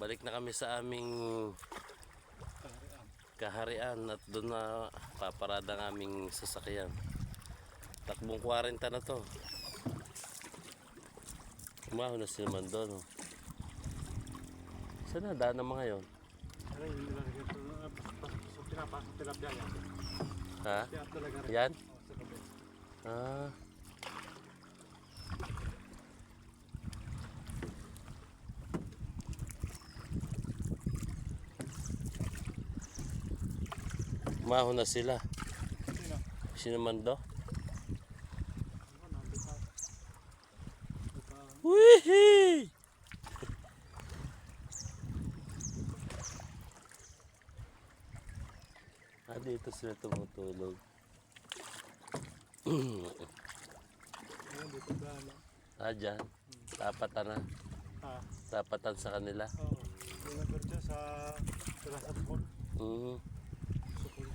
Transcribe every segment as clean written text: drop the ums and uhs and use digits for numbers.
Balik na kami sa aming kaharian at doon na paparada ng aming sasakyan. Takbong 40 na to. Umaho na si naman doon. Oh. Saan na daan ng mga yon? Ha? Yan? Ah. Umaho na sila. Sinamando? Wihee! Dito sila tumutulog. Dyan. Tapatan na. Tapatan sa kanila.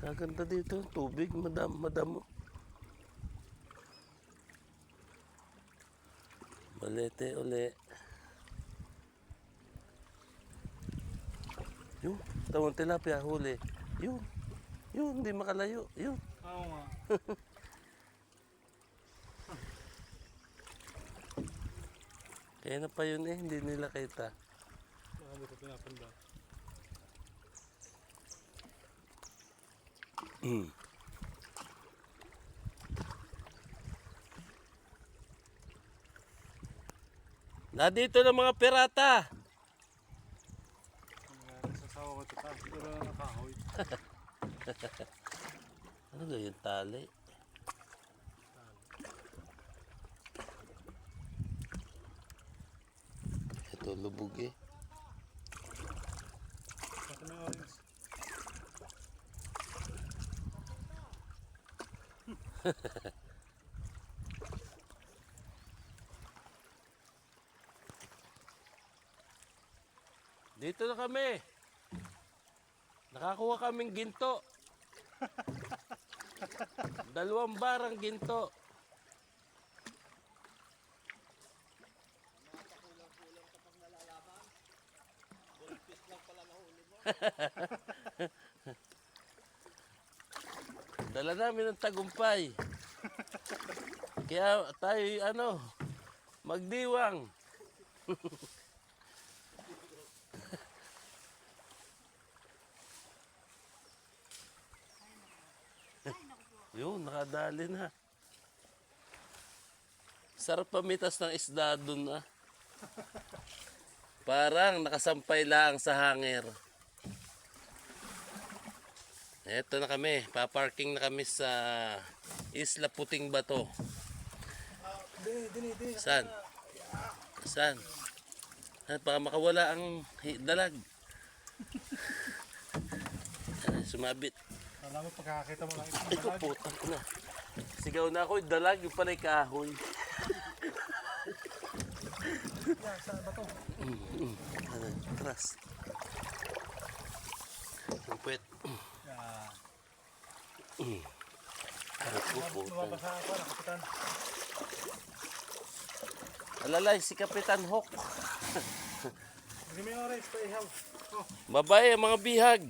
Kaganda dito. Tubig. Madamo. Balete uli. Yung tawang tilapia huli. Yun, hindi makalayo. Yun. Oo nga. Kaya na pa yun hindi nila kita. Hindi ko pinapanda. Na dito ng mga pirata. Sasawa ko ito taas. Pero nakahoy. Ano ga yung tali? Ito lubog eh. Ito may orange. Dito na kami. Nakakuha kaming ginto. 2 barang ginto. Dala namin ng tagumpay. Kaya tayo magdiwang. Yun, nakadali na. Sarap pamitas ng isda dun ah. Parang nakasampay lang sa hangir. Eto na kami, paparking na kami sa Isla Puting Bato. Saan? Saan? At baka makawala ang dalag. Sumabit. Alam mo, pagkakakita mo lang ito. Ito putang na. Sigaw na ako, dalag yung palay kahoy. Yan, saan ba ito? Tras. Ang puwet. Ano po putang. Lumabasa ako, Kapitan. Alalay, si Kapitan Hawk. Hindi may orange, pa ihaw. Babae, mga bihag.